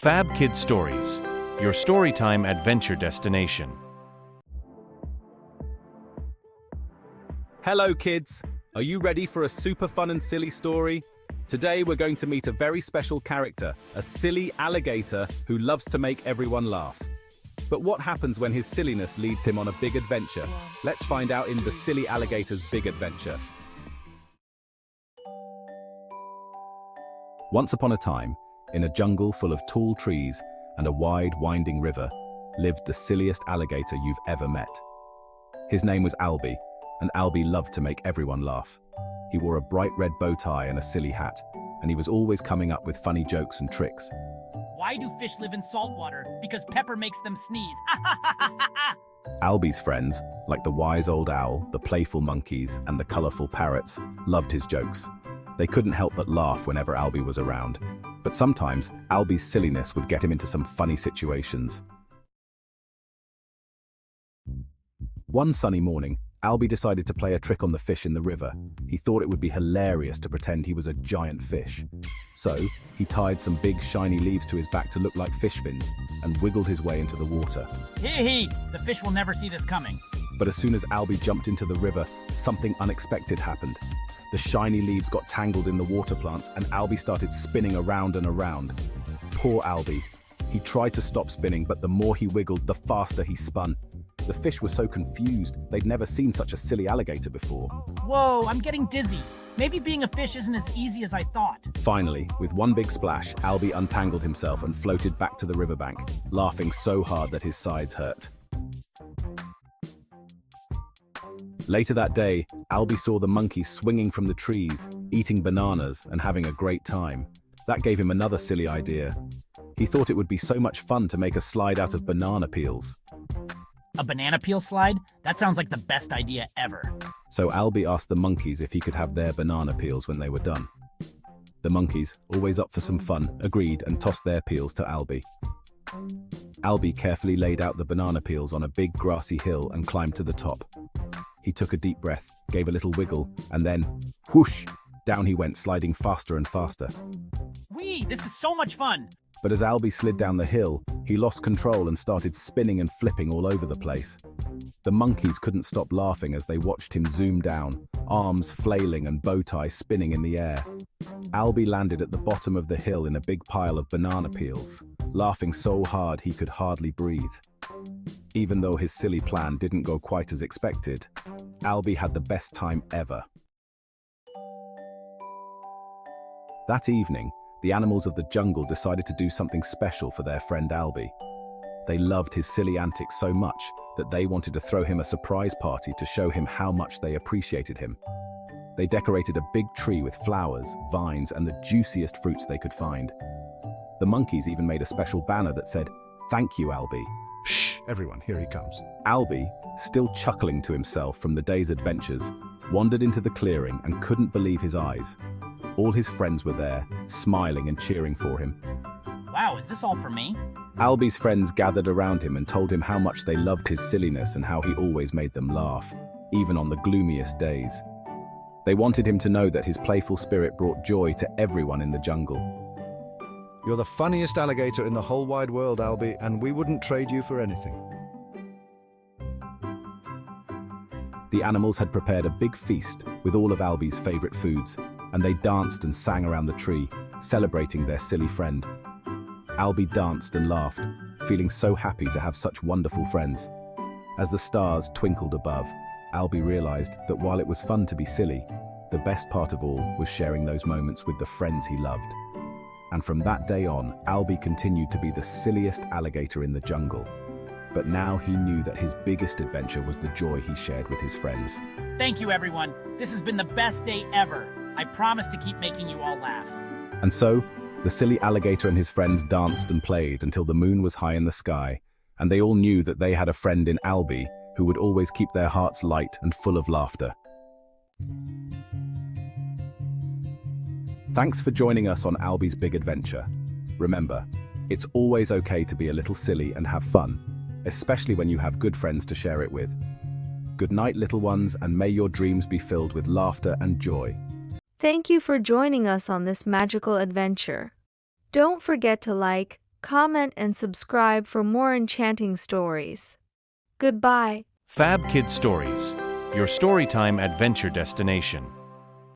Fab Kid Stories, your storytime adventure destination. Hello kids! Are you ready for a super fun and silly story? Today we're going to meet a very special character, a silly alligator who loves to make everyone laugh. But what happens when his silliness leads him on a big adventure? Let's find out in the Silly Alligator's Big Adventure. Once upon a time, in a jungle full of tall trees and a wide, winding river, lived the silliest alligator you've ever met. His name was Albie, and Albie loved to make everyone laugh. He wore a bright red bow tie and a silly hat, and he was always coming up with funny jokes and tricks. Why do fish live in salt water? Because pepper makes them sneeze. Albie's friends, like the wise old owl, the playful monkeys, and the colorful parrots, loved his jokes. They couldn't help but laugh whenever Albie was around. But sometimes, Albie's silliness would get him into some funny situations. One sunny morning, Albie decided to play a trick on the fish in the river. He thought it would be hilarious to pretend he was a giant fish. So, he tied some big shiny leaves to his back to look like fish fins and wiggled his way into the water. Hee, the fish will never see this coming. But as soon as Albie jumped into the river, something unexpected happened. The shiny leaves got tangled in the water plants and Albie started spinning around and around. Poor Albie. He tried to stop spinning, but the more he wiggled, the faster he spun. The fish were so confused, they'd never seen such a silly alligator before. Whoa, I'm getting dizzy. Maybe being a fish isn't as easy as I thought. Finally, with one big splash, Albie untangled himself and floated back to the riverbank, laughing so hard that his sides hurt. Later that day, Albie saw the monkeys swinging from the trees, eating bananas and having a great time. That gave him another silly idea. He thought it would be so much fun to make a slide out of banana peels. A banana peel slide? That sounds like the best idea ever. So Albie asked the monkeys if he could have their banana peels when they were done. The monkeys, always up for some fun, agreed and tossed their peels to Albie. Albie carefully laid out the banana peels on a big grassy hill and climbed to the top. He took a deep breath, gave a little wiggle, and then, whoosh, down he went, sliding faster and faster. Whee, this is so much fun! But as Albie slid down the hill, he lost control and started spinning and flipping all over the place. The monkeys couldn't stop laughing as they watched him zoom down, arms flailing and bow tie spinning in the air. Albie landed at the bottom of the hill in a big pile of banana peels, laughing so hard he could hardly breathe. Even though his silly plan didn't go quite as expected, Albie had the best time ever. That evening, the animals of the jungle decided to do something special for their friend Albie. They loved his silly antics so much that they wanted to throw him a surprise party to show him how much they appreciated him. They decorated a big tree with flowers, vines, and the juiciest fruits they could find. The monkeys even made a special banner that said, "Thank you, Albie." Shh, everyone, here he comes. Albie, still chuckling to himself from the day's adventures, wandered into the clearing and couldn't believe his eyes. All his friends were there, smiling and cheering for him. Wow, is this all for me? Albie's friends gathered around him and told him how much they loved his silliness and how he always made them laugh, even on the gloomiest days. They wanted him to know that his playful spirit brought joy to everyone in the jungle. You're the funniest alligator in the whole wide world, Albie, and we wouldn't trade you for anything. The animals had prepared a big feast with all of Albie's favorite foods, and they danced and sang around the tree, celebrating their silly friend. Albie danced and laughed, feeling so happy to have such wonderful friends. As the stars twinkled above, Albie realized that while it was fun to be silly, the best part of all was sharing those moments with the friends he loved. And from that day on, Albie continued to be the silliest alligator in the jungle. But now he knew that his biggest adventure was the joy he shared with his friends. Thank you, everyone. This has been the best day ever. I promise to keep making you all laugh. And so, the silly alligator and his friends danced and played until the moon was high in the sky, and they all knew that they had a friend in Albie who would always keep their hearts light and full of laughter. Thanks for joining us on Albie's Big Adventure. Remember, it's always okay to be a little silly and have fun, especially when you have good friends to share it with. Good night, little ones, and may your dreams be filled with laughter and joy. Thank you for joining us on this magical adventure. Don't forget to like, comment, and subscribe for more enchanting stories. Goodbye. Fab Kid Stories, your storytime adventure destination.